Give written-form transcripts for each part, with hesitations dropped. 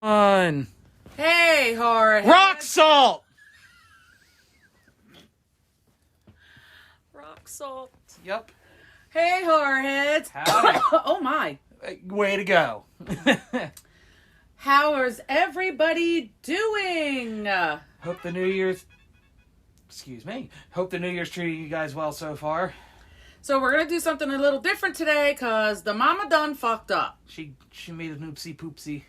On. Hey, horror. Rock salt! Rock salt. Yep. Hey, horror heads. Howdy. Oh, my. Way to go. How is everybody doing? Hope the New Year's... Excuse me. Hope the New Year's treating you guys well so far. So we're going to do something a little different today because the mama done fucked up. She made a noopsie poopsie.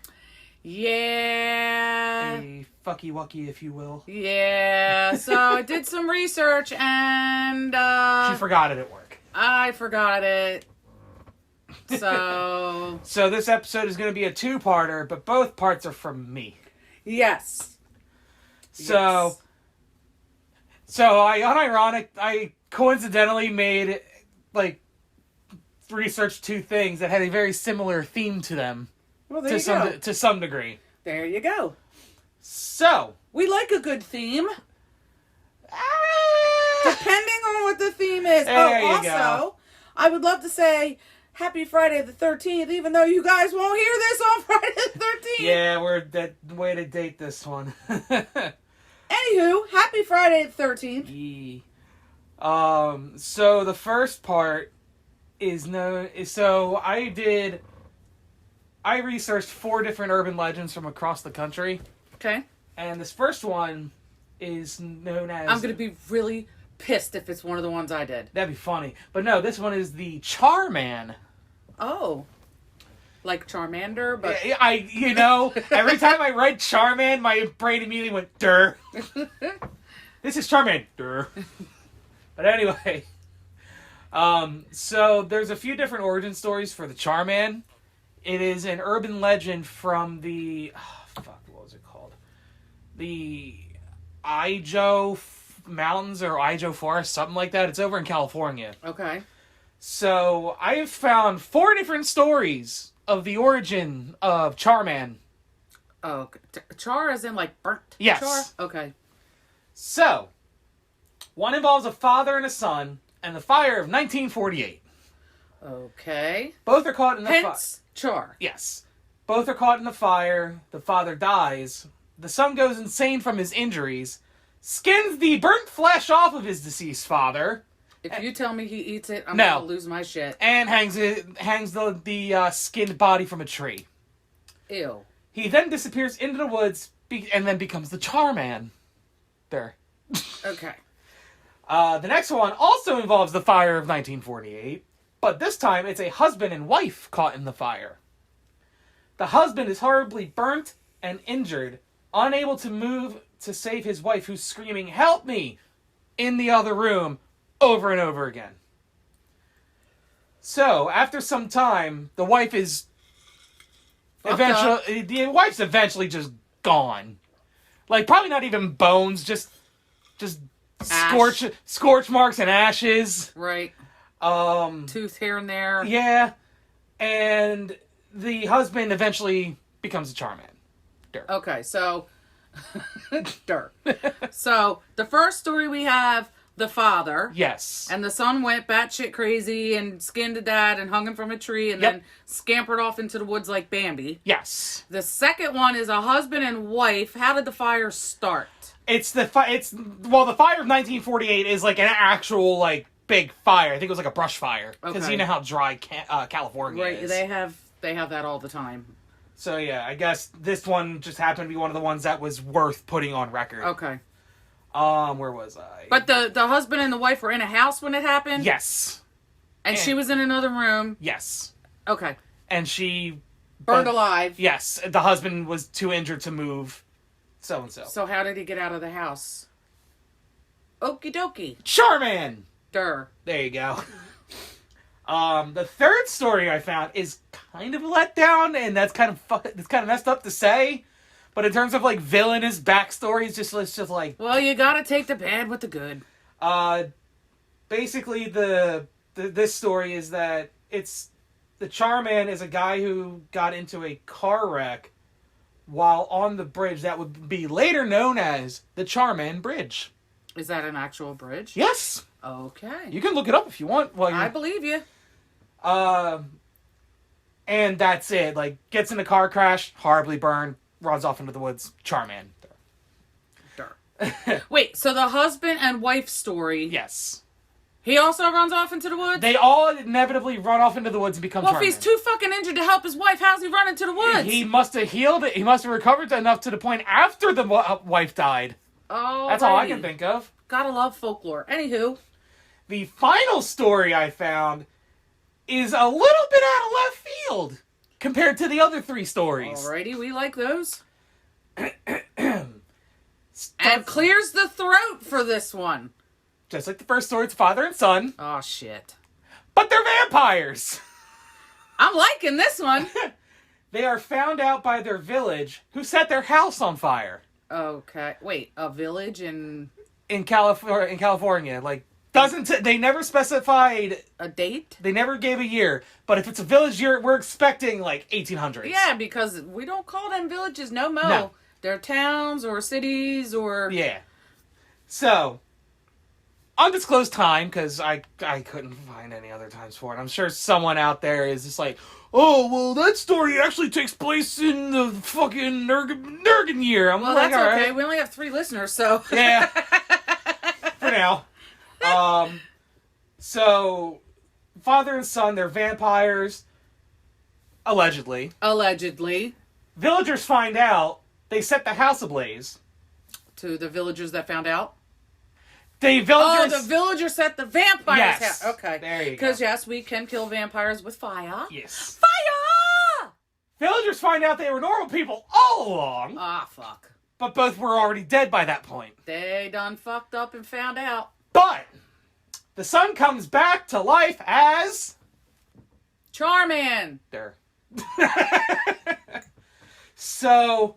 Yeah. A fucky wucky, if you will. Yeah. So I did some research and... She forgot it at work. I forgot it. So... So this episode is going to be a two-parter, but both parts are from me. Yes. So I coincidentally made, researched two things that had a very similar theme to them. Well, there you go. To some degree. There you go. So. We like a good theme. Depending on what the theme is. There you also, go. I would love to say Happy Friday the 13th, even though you guys won't hear this on Friday the 13th. Yeah, we're that way to date this one. Anywho, Happy Friday the 13th. So the first part is I researched 4 different urban legends from across the country. Okay. And this first one is known as... I'm going to be really pissed if it's one of the ones I did. That'd be funny. But no, this one is the Char Man. Oh. Like Charmander, but... Every time I write Charman, my brain immediately went, "Durr." This is Charman. Durr. But anyway. So there's a few different origin stories for the Charman. It is an urban legend from the... what was it called? The Ijo Mountains or Ijo Forest, something like that. It's over in California. Okay. So I have found 4 different stories of the origin of Charman. Oh, char as in like burnt? Yes. Char? Okay. So, one involves a father and a son, and the fire of 1948. Okay. Both are caught in the fire. Hence, char. Yes. Both are caught in the fire. The father dies. The son goes insane from his injuries, skins the burnt flesh off of his deceased father. If you tell me he eats it, I'm going to lose my shit. And hangs the skinned body from a tree. Ew. He then disappears into the woods and then becomes the Charman. There. Okay. The next one also involves the fire of 1948, but this time it's a husband and wife caught in the fire. The husband is horribly burnt and injured, unable to move to save his wife, who's screaming, "Help me!" in the other room over and over again. So, after some time, the wife is eventually just gone. Probably not even bones, just scorch marks and ashes. Right. Tooth here and there. Yeah. And the husband eventually becomes a Charman. Okay, so... Dirt. So, the first story we have, the father. Yes. And the son went batshit crazy and skinned a dad and hung him from a tree and then scampered off into the woods like Bambi. Yes. The second one is a husband and wife. How did the fire start? The fire of 1948 is an actual big fire. I think it was a brush fire because you know how dry California is. Right, they have that all the time. So yeah, I guess this one just happened to be one of the ones that was worth putting on record. Okay. Where was I? But the husband and the wife were in a house when it happened? Yes. And she was in another room? Yes. Okay. And she... Burned alive? Yes. The husband was too injured to move. So-and-so. So how did he get out of the house? Okie dokie. Charman! Durr. There you go. The third story I found is kind of a letdown, and that's kind of messed up to say. But in terms of villainous backstories, it's just well, you gotta take the bad with the good. Basically this story is that it's the Charman is a guy who got into a car wreck while on the bridge that would be later known as the Charman Bridge. Is that an actual bridge? Yes. Okay. You can look it up if you want. I believe you. And that's it. Like, gets in a car crash, horribly burned, runs off into the woods. Charman. Wait, so the husband and wife story. Yes. He also runs off into the woods? They all inevitably run off into the woods and become Well, Charman. if he's too fucking injured to help his wife, how's he running to the woods? He must have healed it. He must have recovered enough to the point after the wife died. Oh, that's all I can think of. Gotta love folklore. Anywho. The final story I found is a little bit out of left field compared to the other three stories. Alrighty, we like those. And clears the throat for this one. Just like the first story, it's father and son. Oh, shit. But they're vampires. I'm liking this one. They are found out by their village, who set their house on fire. Okay. Wait, a village in California. Like, they never specified a date? They never gave a year. But if it's a village year, we're expecting like 1800s. Yeah, because we don't call them villages no more. No. They're towns or cities or... Yeah. So, undisclosed time, because I couldn't find any other times for it. I'm sure someone out there is just like, oh, well, that story actually takes place in the fucking Nurgan year. I'm well, like, that's okay. Right. We only have 3 listeners, so... Yeah. For now. So, father and son, they're vampires. Allegedly. Allegedly. Villagers find out. They set the house ablaze. To the villagers that found out? The villagers villagers set the vampires yes. house. Okay. There you go. Because, yes, we can kill vampires with fire. Yes. Fire! Villagers find out they were normal people all along. Ah, fuck. But both were already dead by that point. They done fucked up and found out. But the son comes back to life as... Charman. There. So,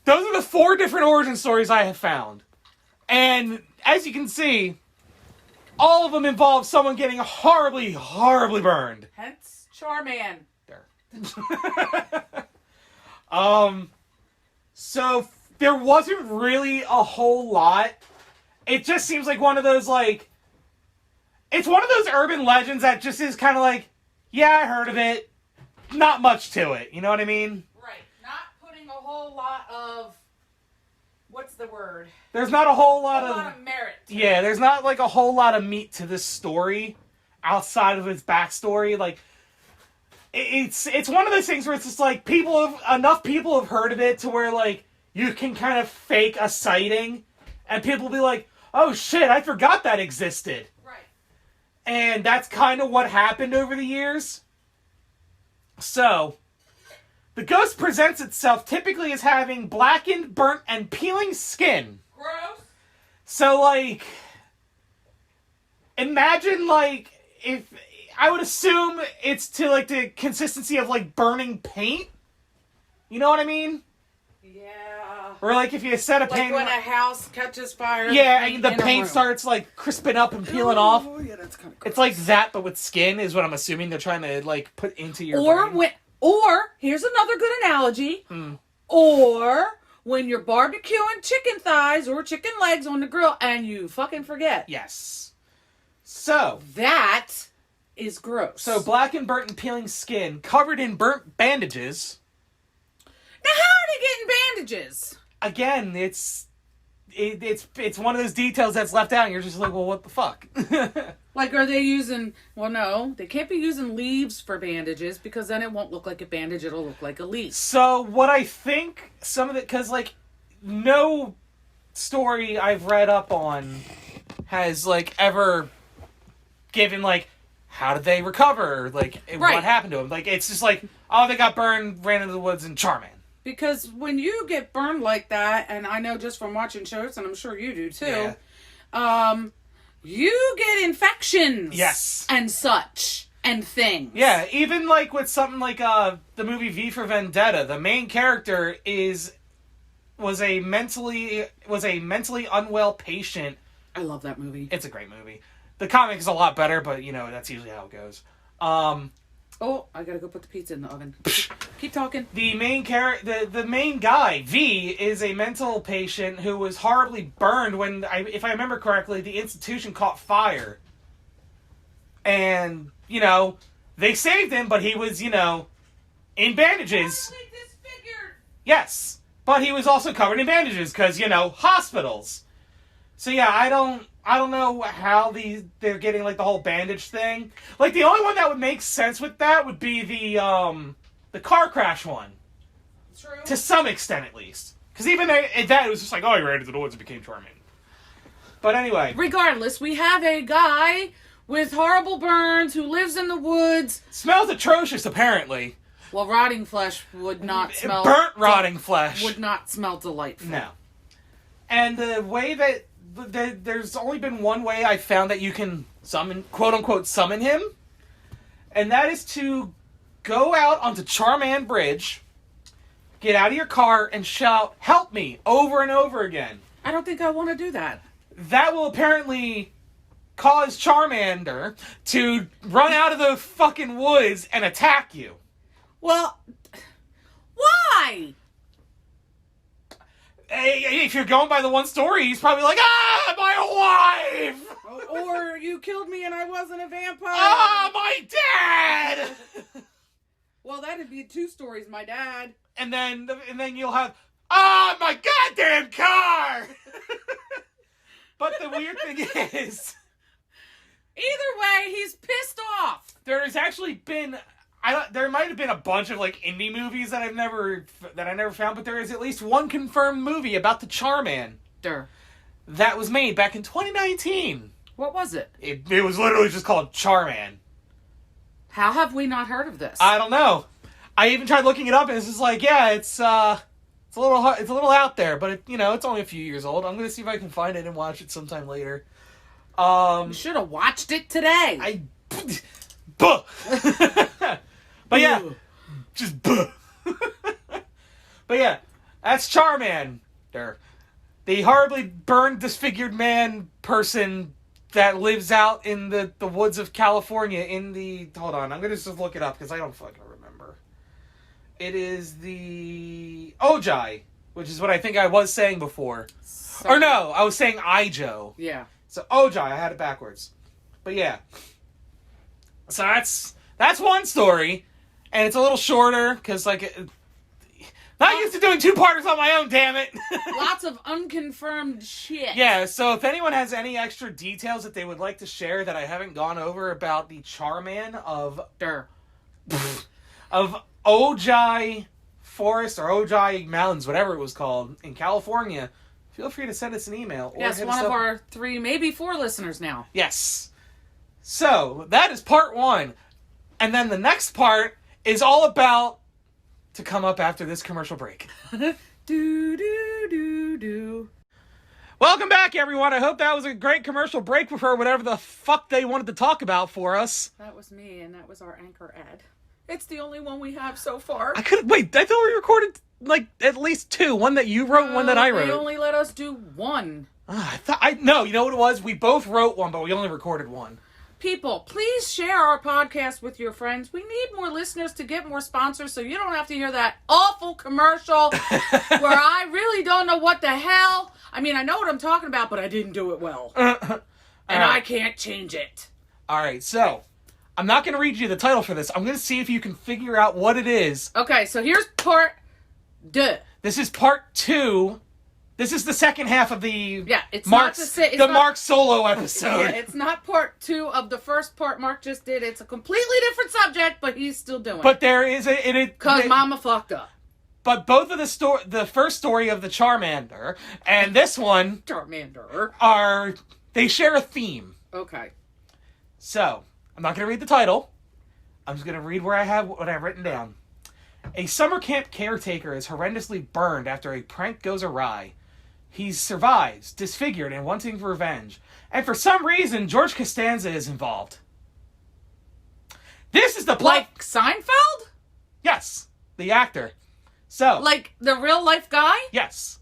those are the 4 different origin stories I have found. And, as you can see, all of them involve someone getting horribly, horribly burned. Hence, Charman. There. So, there wasn't really a whole lot. It just seems like one of those, like... It's one of those urban legends that just is kind of like, yeah, I heard of it. Not much to it. You know what I mean? Right. Not putting a whole lot of... What's the word? There's not a whole lot A of... lot of merit. Yeah, there's not, like, a whole lot of meat to this story outside of its backstory. Like, it's one of those things where it's just, like, enough people have heard of it to where, like, you can kind of fake a sighting, and people will be like, oh, shit, I forgot that existed. Right. And that's kind of what happened over the years. So, the ghost presents itself typically as having blackened, burnt, and peeling skin. Gross. So, like, imagine, like, if... I would assume it's to, like, the consistency of, like, burning paint. You know what I mean? Yeah. Or, like, if you set a paint... Like when a house catches fire. Yeah, and the paint starts, like, crisping up and peeling off. Oh, yeah, that's kind of gross. It's like that, but with skin, is what I'm assuming they're trying to, like, put into your brain. Or, here's another good analogy. Or, when you're barbecuing chicken thighs or chicken legs on the grill and you fucking forget. Yes. So. That is gross. So, black and burnt and peeling skin, covered in burnt bandages. Now, how are they getting bandages? Again, it's one of those details that's left out, and you're just like, well, what the fuck? Like, are they using... Well, no. They can't be using leaves for bandages, because then it won't look like a bandage. It'll look like a leaf. So, what I think some of it... Because, like, no story I've read up on has, like, ever given, like, how did they recover? Like, what happened to them? Like, it's just like, oh, they got burned, ran into the woods, and Charman. Because when you get burned like that, and I know just from watching shows, and I'm sure you do too, you get infections. Yes. And such. And things. Yeah, even like with something like the movie V for Vendetta, the main character was a mentally unwell patient. I love that movie. It's a great movie. The comic is a lot better, but you know, that's usually how it goes. Oh, I gotta go put the pizza in the oven. Keep talking. The main the main guy, V, is a mental patient who was horribly burned when, if I remember correctly, the institution caught fire. And, you know, they saved him, but he was, you know, in bandages. Totally disfigured. Yes. But he was also covered in bandages because, hospitals. So yeah, I don't know how they're getting like the whole bandage thing. Like the only one that would make sense with that would be the car crash one. True. To some extent, at least. Because even that, it was just like, oh, he ran into the woods and became charming. But anyway. Regardless, we have a guy with horrible burns who lives in the woods. Smells atrocious, apparently. Well, rotting flesh would not smell... Burnt rotting flesh. Would not smell delightful. No. And the way that... There's only been one way I found that you can summon, quote-unquote, summon him. And that is to go out onto Charman Bridge, get out of your car, and shout, "Help me," over and over again. I don't think I want to do that. That will apparently cause Charmander to run out of the fucking woods and attack you. Well, why? If you're going by the one story, he's probably like, my wife! Or you killed me and I wasn't a vampire. My dad! Well, that'd be 2 stories, my dad. And then you'll have, my goddamn car! But the weird thing is... Either way, he's pissed off. There has actually been... there might have been a bunch of like indie movies that I never found, but there is at least one confirmed movie about the Charman that was made back in 2019. What was it? It was literally just called Charman. How have we not heard of this? I don't know. I even tried looking it up, and it's just like, yeah, it's a little out there, but it's only a few years old. I'm gonna see if I can find it and watch it sometime later. You should have watched it today. Buh. But yeah, just buh. But yeah, that's Charmander, the horribly burned, disfigured man person that lives out in the woods of California hold on, I'm gonna just look it up because I don't fucking remember. It is the Ojai, which is what I think I was saying before. Or no, I was saying Ijo. Yeah. So Ojai, I had it backwards. But yeah. So that's one story, and it's a little shorter because not used to doing 2-parters on my own. Damn it! Lots of unconfirmed shit. Yeah. So if anyone has any extra details that they would like to share that I haven't gone over about the Charman of Ojai Forest or Ojai Mountains, whatever it was called in California, feel free to send us an email. Or yes, one of our 3, maybe 4 listeners now. Yes. So, that is part 1. And then the next part is all about to come up after this commercial break. Do. Welcome back, everyone. I hope that was a great commercial break for whatever the fuck they wanted to talk about for us. That was me, and that was our anchor ad. It's the only one we have so far. I thought we recorded, at least 2. One that you wrote, one that I wrote. They only let us do 1. No, you know what it was? We both wrote one, but we only recorded 1. People, please share our podcast with your friends. We need more listeners to get more sponsors so you don't have to hear that awful commercial where I really don't know what the hell. I mean, I know what I'm talking about, but I didn't do it well. And I can't change it. All right, so I'm not going to read you the title for this. I'm going to see if you can figure out what it is. Okay, so here's part 2. This is part 2. This is the second half of the Mark Solo episode. Yeah, it's not part 2 of the first part Mark just did. It's a completely different subject, but he's still doing it. But there is because Mama fucked up. But both of the first story of the Charmander and this one they share a theme. Okay. So I'm not going to read the title. I'm just going to read what I've written down. A summer camp caretaker is horrendously burned after a prank goes awry. He survives, disfigured and wanting revenge. And for some reason, George Costanza is involved. This is the plot. Like Seinfeld? Yes, the actor. So. Like the real life guy? Yes.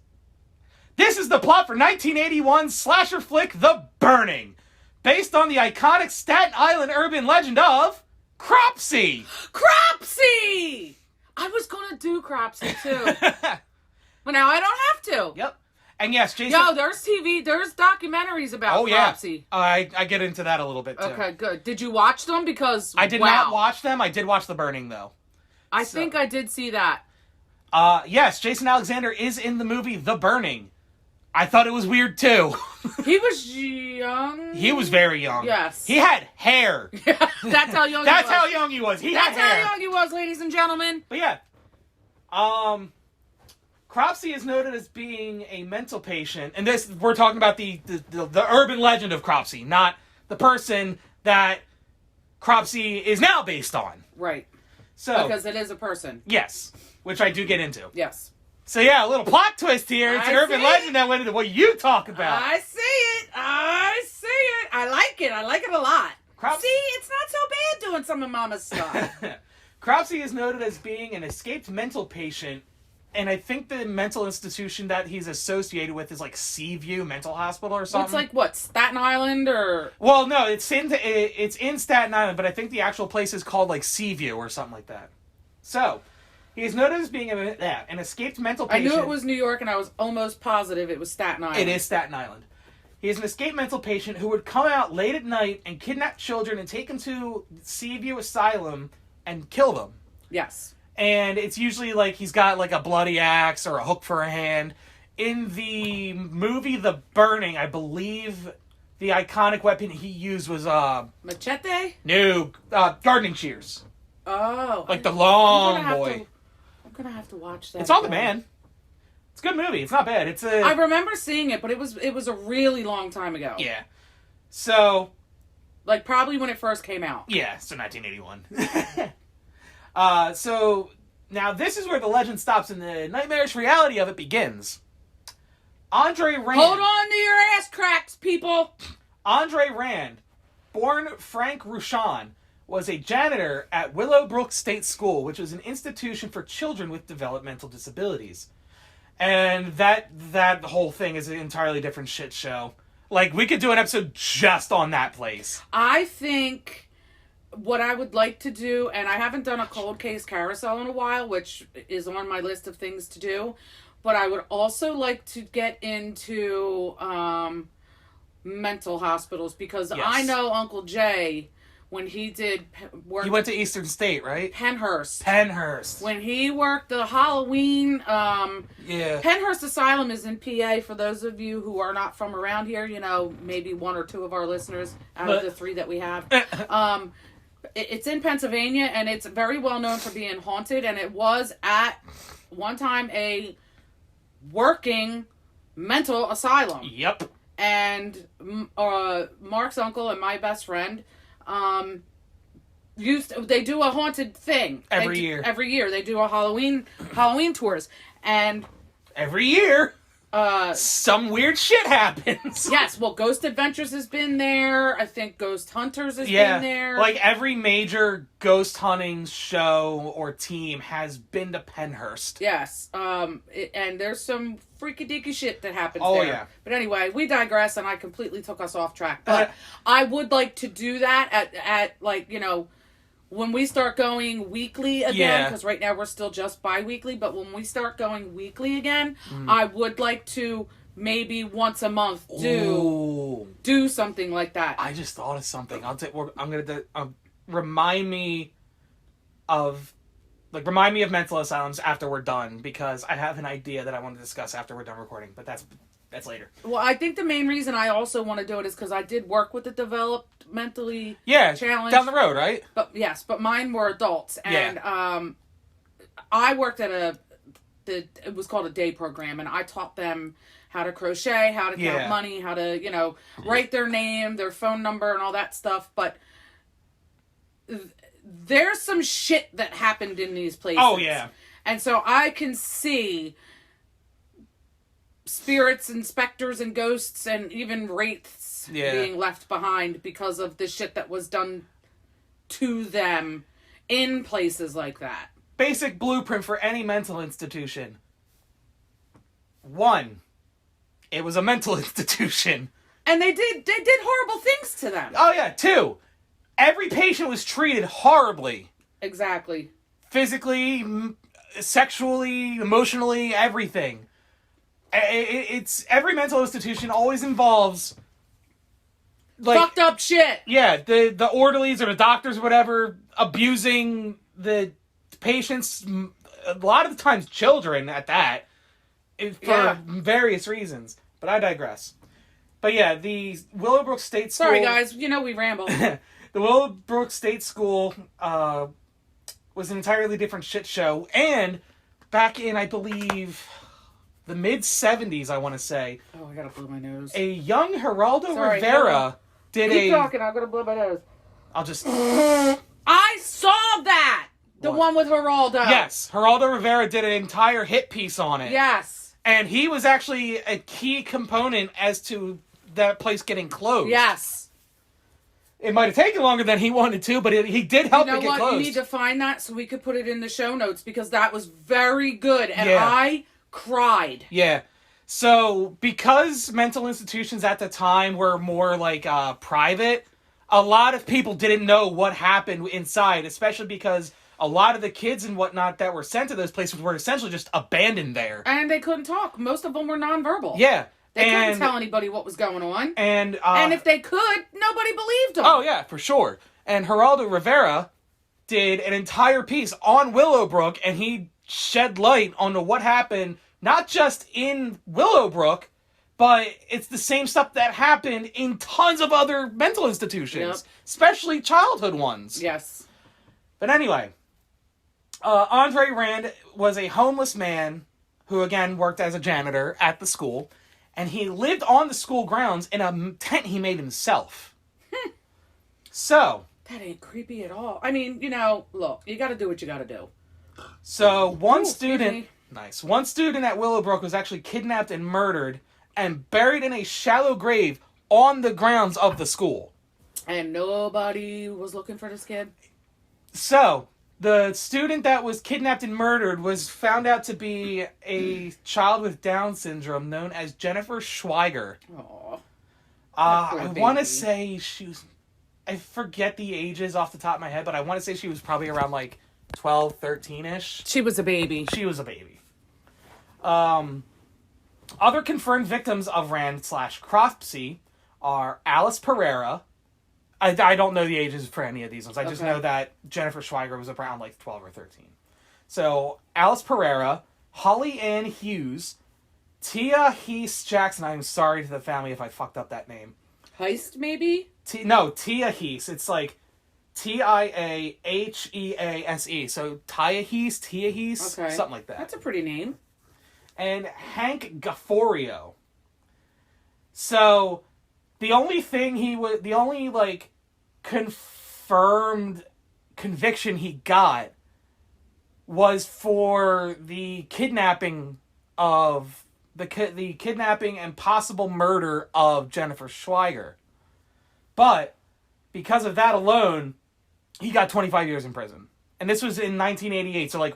This is the plot for 1981 slasher flick The Burning, based on the iconic Staten Island urban legend of Cropsey. Cropsey! I was going to do Cropsey too. But now I don't have to. Yep. And yes, Jason... Yo, there's documentaries about Cropsey. I get into that a little bit, too. Okay, good. Did you watch them? Because, I did not watch them. I did watch The Burning, though. I think I did see that. Yes, Jason Alexander is in the movie The Burning. I thought it was weird too. He was young. He was very young. Yes. He had hair. That's how young That's he was. how young he was. That's how young he was, ladies and gentlemen. But yeah. Cropsey is noted as being a mental patient, and this we're talking about the urban legend of Cropsey, not the person that Cropsey is now based on. Right. So because it is a person. Yes, which I do get into. Yes. So yeah, a little plot twist here. It's an urban legend that went into what you talk about. I see it. I like it. I like it a lot. See, it's not so bad doing some of Mama's stuff. Cropsey is noted as being an escaped mental patient, and I think the mental institution that he's associated with is like Seaview Mental Hospital or something. It's like what, Staten Island or? Well, no, it's in Staten Island, but I think the actual place is called like Seaview or something like that. So. He is noted as being an escaped mental patient. I knew it was New York, and I was almost positive it was Staten Island. It is Staten Island. He is an escaped mental patient who would come out late at night and kidnap children and take them to Seaview Asylum and kill them. Yes. And it's usually like he's got like a bloody axe or a hook for a hand. In the movie The Burning, I believe the iconic weapon he used was... Machete? No, gardening shears. Oh. Like the long boy. I'm gonna have to watch that. It's on demand. It's a good movie. It's not bad. I remember seeing it, but it was a really long time ago. Yeah. So. Like probably when it first came out. Yeah, so 1981. So now this is where the legend stops and the nightmarish reality of it begins. Andre Rand. Hold on to your ass cracks, people. Andre Rand, born Frank Rushan, was a janitor at Willowbrook State School, which was an institution for children with developmental disabilities. And that whole thing is an entirely different shit show. Like, we could do an episode just on that place. I think what I would like to do, and I haven't done a cold case carousel in a while, which is on my list of things to do, but I would also like to get into mental hospitals, because yes. I know Uncle Jay... When he did work... He went to Eastern State, right? Penhurst. When he worked the Halloween... yeah. Penhurst Asylum is in PA. For those of you who are not from around here, you know, maybe one or two of our listeners out of the three that we have. It's in Pennsylvania, and it's very well known for being haunted. And it was at one time a working mental asylum. Yep. And Mark's uncle and my best friend... they do a haunted thing every year. Every year they do a Halloween tours, and every year some weird shit happens. Yes, well, Ghost Adventures has been there. I think Ghost Hunters has been there. Like every major ghost hunting show or team has been to Penhurst. Yes, and there's some freaky deaky shit that happens there. Oh yeah. But anyway, we digress, and I completely took us off track. But I would like to do that at like, you know, when we start going weekly again, because right now we're still just bi-weekly, but when we start going weekly again, I would like to maybe once a month do something like that. I just thought of something. I'm gonna remind me of mental asylums after we're done, because I have an idea that I want to discuss after we're done recording, but that's later. Well, I think the main reason I also want to do it is because I did work with the developmentally challenged. Down the road, right? But mine were adults, and I worked at it was called a day program, and I taught them how to crochet, how to count money, how to, you know, write their name, their phone number, and all that stuff. But there's some shit that happened in these places. Oh yeah, and so I can see spirits and specters and ghosts and even wraiths being left behind because of the shit that was done to them in places like that. Basic blueprint for any mental institution. 1, it was a mental institution. And they did horrible things to them. Oh yeah. 2, every patient was treated horribly. Exactly. Physically, sexually, emotionally, everything. It's every mental institution always involves like fucked up shit. Yeah, the orderlies or the doctors or whatever abusing the patients a lot of the times children at that, for various reasons. But I digress. But yeah, the Willowbrook State School... Sorry, guys. We ramble. The Willowbrook State School was an entirely different shit show. And back in, I believe, the mid-70s, I want to say... Oh, I gotta blow my nose. A young Geraldo Rivera did Keep talking, I'm gonna blow my nose. I'll just... I saw that! The one with Geraldo. Yes, Geraldo Rivera did an entire hit piece on it. Yes. And he was actually a key component as to that place getting closed. Yes. It might have taken longer than he wanted to, but he did help it get closed. You need to find that so we could put it in the show notes because that was very good. And Yeah. I cried. Yeah. So, because mental institutions at the time were more like private, a lot of people didn't know what happened inside, especially because a lot of the kids and whatnot that were sent to those places were essentially just abandoned there. And they couldn't talk. Most of them were nonverbal. Yeah. They couldn't tell anybody what was going on. And if they could, nobody believed them. Oh, yeah, for sure. And Geraldo Rivera did an entire piece on Willowbrook, and he shed light on what happened, not just in Willowbrook, but it's the same stuff that happened in tons of other mental institutions, especially childhood ones. Yes. But anyway, Andre Rand was a homeless man who, again, worked as a janitor at the school, and he lived on the school grounds in a tent he made himself. So... That ain't creepy at all. I mean, look, you gotta do what you gotta do. So, one student at Willowbrook was actually kidnapped and murdered and buried in a shallow grave on the grounds of the school. And nobody was looking for this kid? So, the student that was kidnapped and murdered was found out to be a child with Down syndrome known as Jennifer Schweiger. Aww. I want to say she was... I forget the ages off the top of my head, but I want to say she was probably around, 12, 13-ish. She was a baby. She was a baby. Other confirmed victims of Rand/Cropsey are Alice Pereira. I don't know the ages for any of these ones. I just know that Jennifer Schweiger was around 12 or 13. So, Alice Pereira, Holly Ann Hughes, Tia Heese Jackson. I'm sorry to the family if I fucked up that name. Heist, maybe? No, Tia Heese. It's Tiahease. So, Tia Heese, something like that. That's a pretty name. And Hank Gafforio. So, the only confirmed conviction he got was for the kidnapping of the kidnapping and possible murder of Jennifer Schweiger. But because of that alone, he got 25 years in prison. And this was in 1988. So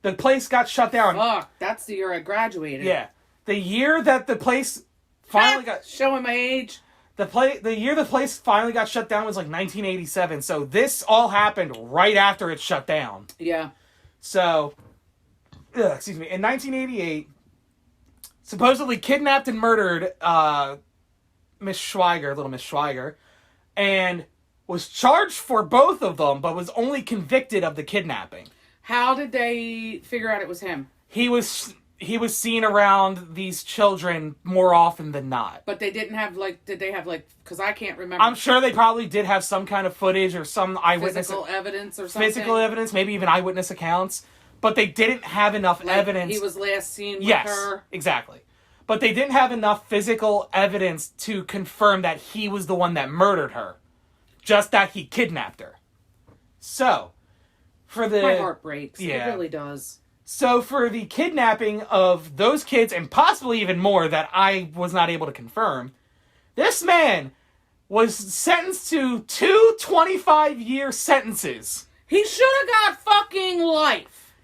the place got shut down. Fuck, that's the year I graduated. Yeah. The year that the place finally got... Showing my age. The year the place finally got shut down was 1987. So this all happened right after it shut down. Yeah. So, excuse me. In 1988, supposedly kidnapped and murdered little Miss Schweiger, and was charged for both of them, but was only convicted of the kidnapping. How did they figure out it was him? He was seen around these children more often than not. But they didn't have, did they have, because I can't remember. I'm sure they probably did have some kind of footage or some eyewitness... Physical evidence or something? Physical evidence, maybe even eyewitness accounts. But they didn't have enough evidence... He was last seen with her? Yes, exactly. But they didn't have enough physical evidence to confirm that he was the one that murdered her. Just that he kidnapped her. So, for the... My heart breaks. Yeah. It really does. So, for the kidnapping of those kids, and possibly even more that I was not able to confirm, this man was sentenced to 2 25-year sentences. He should have got fucking life.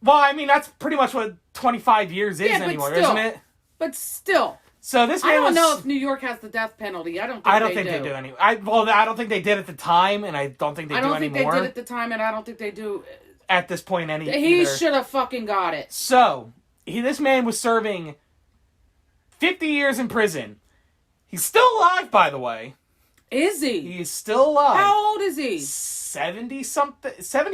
Well, I mean, that's pretty much what 25 years is anymore, isn't it? But still. So this man I don't know if New York has the death penalty. I don't think they do anyway. I don't think they did at the time, and I don't think they do anymore. I don't think they did at the time, and I don't think they do... At this point, He should have fucking got it. So, this man was serving 50 years in prison. He's still alive, by the way. Is he? He's still alive. How old is he? 70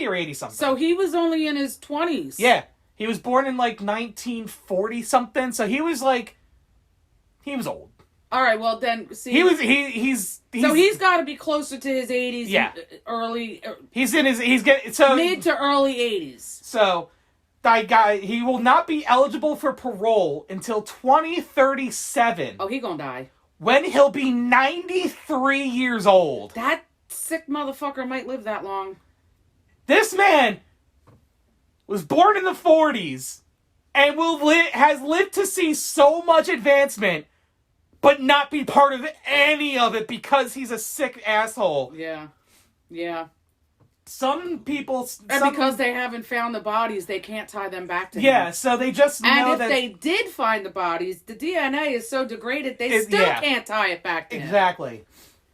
or 80 something. So he was only in his 20s. Yeah. He was born in, like, 1940-something, so he was old. All right, well, then, see... He's so he's got to be closer to his 80s. Yeah. Early... He's getting... So, mid to early 80s. So, that guy, he will not be eligible for parole until 2037. Oh, he gonna die. When he'll be 93 years old. That sick motherfucker might live that long. This man was born in the 40s and has lived to see so much advancement, but not be part of any of it because he's a sick asshole. Yeah. Yeah. Some people... And because they haven't found the bodies, they can't tie them back to him. Yeah, so they just know and that... if they did find the bodies, the DNA is so degraded, they still can't tie it back to him. Exactly.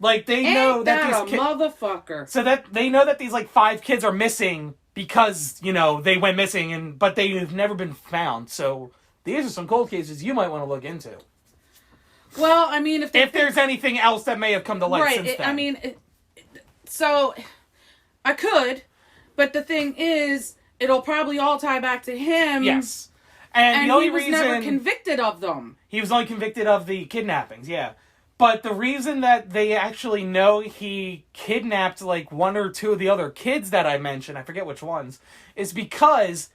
Like, they know that these motherfucker. So that they know that these, like, 5 kids are missing because, you know, they went missing, but they've never been found. So these are some cold cases you might want to look into. Well, I mean... If there's anything else that may have come to light since then. I mean... So... I could, but the thing is, it'll probably all tie back to him. Yes. And the only reason... he was never convicted of them. He was only convicted of the kidnappings, yeah. But the reason that they actually know he kidnapped, like, 1 or 2 of the other kids that I mentioned, I forget which ones, is because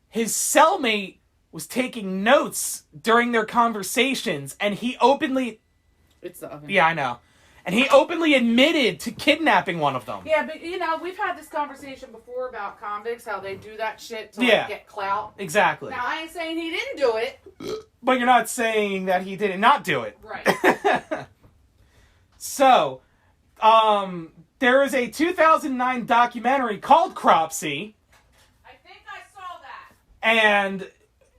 his cellmate was taking notes during their conversations, and he openly... It's the oven. Yeah, I know. And he openly admitted to kidnapping one of them. Yeah, but, you know, we've had this conversation before about convicts, how they do that shit to like, get clout. Exactly. Now, I ain't saying he didn't do it. But you're not saying that he did not do it. Right. So, there is a 2009 documentary called Cropsey. I think I saw that. And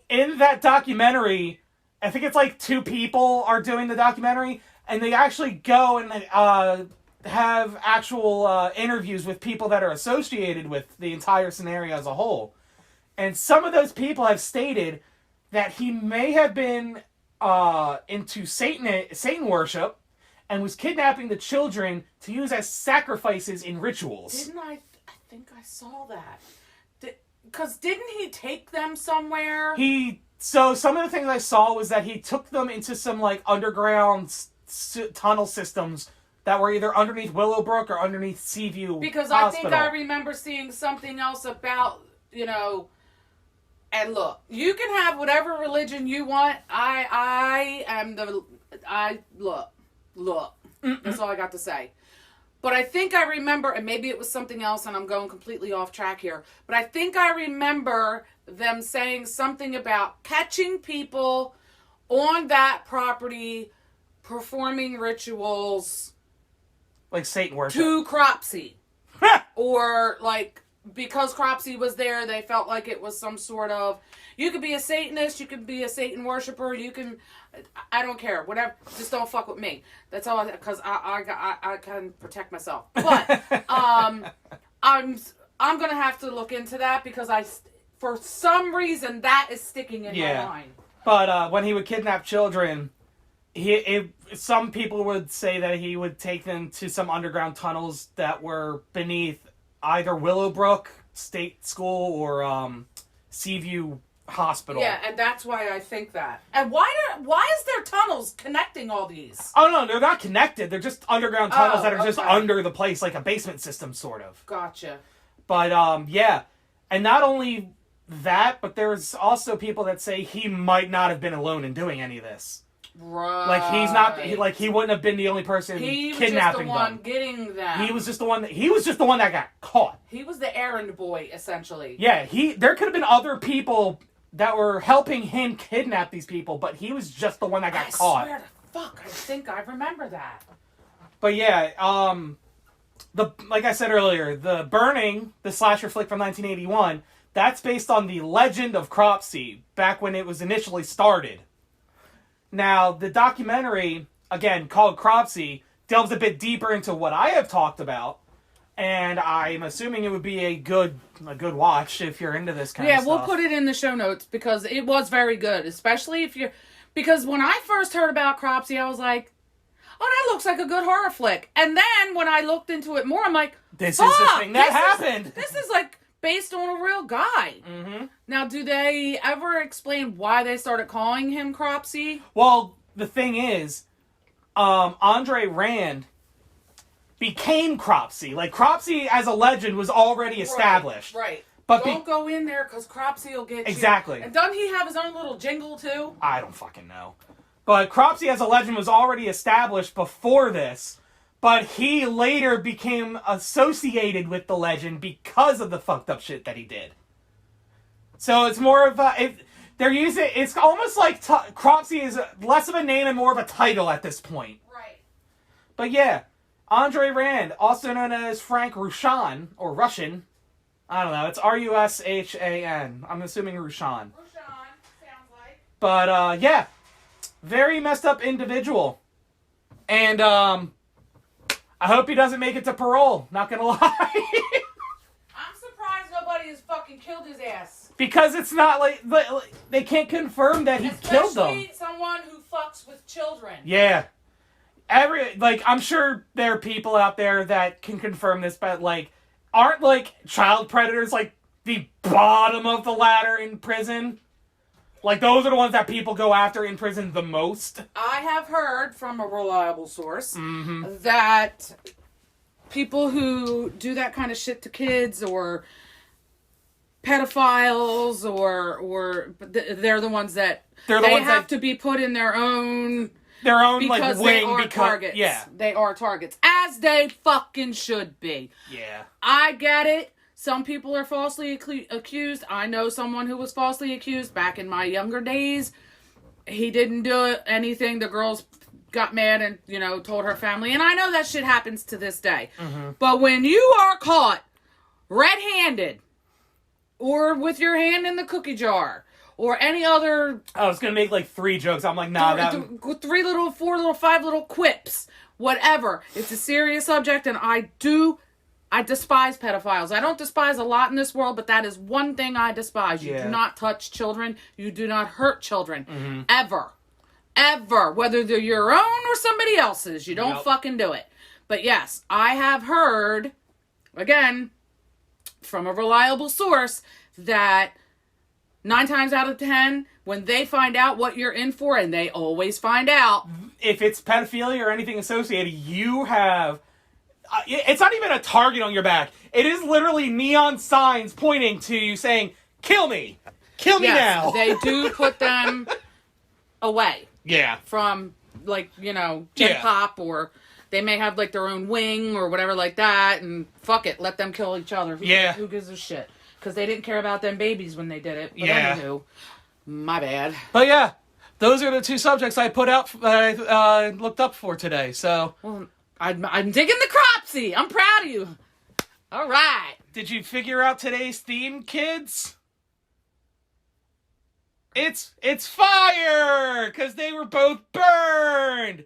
in that documentary, I think it's like 2 people are doing the documentary, and they actually go and have actual interviews with people that are associated with the entire scenario as a whole. And some of those people have stated that he may have been into Satan worship and was kidnapping the children to use as sacrifices in rituals. Didn't I think I saw that. Because didn't he take them somewhere? So some of the things I saw was that he took them into some like underground tunnel systems that were either underneath Willowbrook or underneath Seaview Because Hospital. I think I remember seeing something else about, you know, and look, you can have whatever religion you want. Look. That's all I got to say. But I think I remember, and maybe it was something else and I'm going completely off track here, but I think I remember them saying something about catching people on that property performing rituals like Satan worship. to Cropsey. Or like because Cropsey was there, they felt like it was some sort of, you could be a Satanist, you could be a Satan worshiper, you can, I don't care, whatever, just don't fuck with me. That's all, because I can protect myself. But I'm gonna have to look into that because for some reason that is sticking in my mind. But when he would kidnap children, some people would say that he would take them to some underground tunnels that were beneath either Willowbrook State School or Seaview Hospital. Yeah, and that's why I think that. And why is there tunnels connecting all these? Oh, no, they're not connected. They're just underground tunnels that are just under the place, like a basement system, sort of. Gotcha. But, yeah. And not only that, but there's also people that say he might not have been alone in doing any of this. Right. Like, he's not, he wouldn't have been the only person kidnapping them. He was just the one getting them. He was just the one that got caught. He was the errand boy, essentially. Yeah, there could have been other people that were helping him kidnap these people, but he was just the one that got caught. I swear to fuck, I think I remember that. But yeah, like I said earlier, the Burning, the slasher flick from 1981, that's based on the legend of Cropsey, back when it was initially started. Now, the documentary, again, called Cropsey, delves a bit deeper into what I have talked about, and I'm assuming it would be a good watch if you're into this kind of stuff. Yeah, we'll put it in the show notes because it was very good, especially if you're... Because when I first heard about Cropsey, I was like, oh, that looks like a good horror flick. And then when I looked into it more, I'm like, this is the thing that happened. This is like based on a real guy. Mm-hmm. Now, do they ever explain why they started calling him Cropsey? Well, the thing is, Andre Rand became Cropsey. Like, Cropsey as a legend was already established. Right. But don't go in there because Cropsey will get you. Exactly. And doesn't he have his own little jingle too? I don't fucking know. But Cropsey as a legend was already established before this. But he later became associated with the legend because of the fucked up shit that he did. So it's more of a... they're using... It's almost like Cropsey is less of a name and more of a title at this point. Right. But yeah, Andre Rand, also known as Frank Rushan, or Russian... I don't know. It's Rushan. I'm assuming Rushan. Rushan, sounds like. But, yeah. Very messed up individual. And, I hope he doesn't make it to parole. Not gonna lie. I'm surprised nobody has fucking killed his ass. Because it's not like... They can't confirm that he killed them. Especially someone who fucks with children. Yeah. I'm sure there are people out there that can confirm this, but, like... Aren't, like, child predators, like, the bottom of the ladder in prison? Like, those are the ones that people go after in prison the most. I have heard from a reliable source that people who do that kind of shit to kids or pedophiles or they're the ones that have to be put in their own like wing they are targets. Yeah. They are targets. As they fucking should be. Yeah. I get it. Some people are falsely accused. I know someone who was falsely accused back in my younger days. He didn't do anything. The girls got mad and, told her family. And I know that shit happens to this day. Mm-hmm. But when you are caught red-handed or with your hand in the cookie jar or any other... I was going to make, 3 jokes. I'm like, nah, that... 4 5 little quips. Whatever. It's a serious subject, and I despise pedophiles. I don't despise a lot in this world, but that is one thing I despise. You do not touch children. You do not hurt children. Mm-hmm. Ever. Ever. Whether they're your own or somebody else's. You don't fucking do it. But yes, I have heard, again, from a reliable source, that 9 times out of 10, when they find out what you're in for, and they always find out. If it's pedophilia or anything associated, you have... it's not even a target on your back. It is literally neon signs pointing to you saying, kill me. Kill me now. They do put them away. Yeah. From, Gen Pop, or they may have, their own wing or whatever like that, and fuck it, let them kill each other. Who gives a shit? Because they didn't care about them babies when they did it. But anywho, my bad. But yeah, those are the 2 subjects I put out, that I looked up for today, so... Well, I'm digging the Cropsey. I'm proud of you. All right. Did you figure out today's theme, kids? It's fire! Because they were both burned!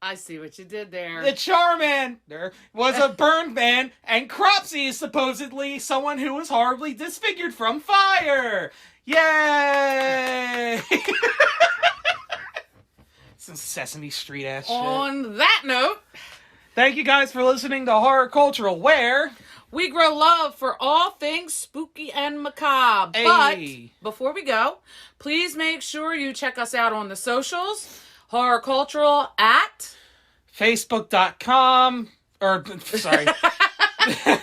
I see what you did there. The Charmander was a burned man, and Cropsey is supposedly someone who was horribly disfigured from fire! Yay! Some Sesame Street ass shit. On that note, thank you guys for listening to Horror Cultural, where we grow love for all things spooky and macabre. Hey. But before we go, please make sure you check us out on the socials. Horror Cultural at Facebook.com,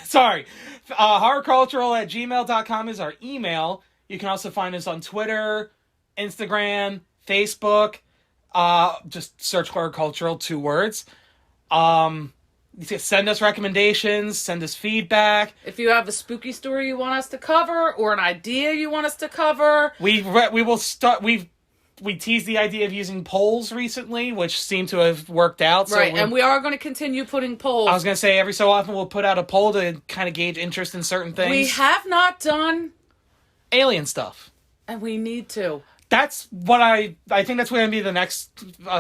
sorry, horrorcultural@gmail.com is our email. You can also find us on Twitter, Instagram, Facebook. Just search Horror Cultural, 2 words. Send us recommendations, send us feedback. If you have a spooky story you want us to cover, or an idea you want us to cover, we will start. We teased the idea of using polls recently, which seemed to have worked out. So right, and we are going to continue putting polls. I was going to say, every so often we'll put out a poll to kind of gauge interest in certain things. We have not done alien stuff. And we need to. That's what I think that's going to be the next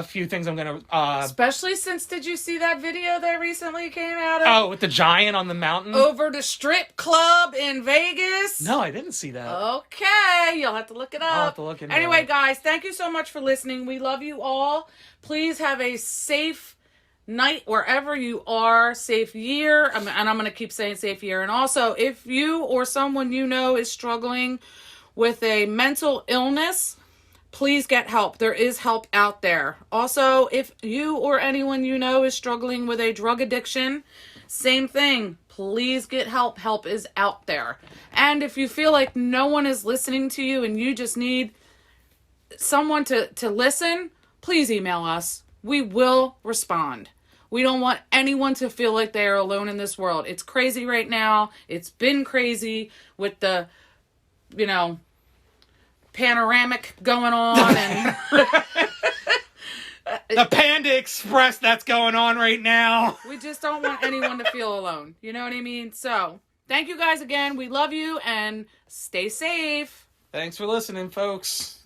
few things I'm going to... Especially since, did you see that video that recently came out of? Oh, with the giant on the mountain? Over the strip club in Vegas? No, I didn't see that. Okay, you'll have to look it up. I'll have to look into Anyway, it. guys, thank you so much for listening. We love you all. Please have a safe night wherever you are. Safe year. And I'm going to keep saying safe year. And also, if you or someone you know is struggling with a mental illness, please get help. There is help out there. Also, if you or anyone you know is struggling with a drug addiction, same thing. Please get help. Help is out there. And if you feel like no one is listening to you and you just need someone to listen, please email us. We will respond. We don't want anyone to feel like they are alone in this world. It's crazy right now. It's been crazy with the, panoramic going on and the Panda Express that's going on right now. we just don't want anyone to feel alone. You know what I mean? So, thank you guys again. We love you and stay safe. Thanks for listening, folks.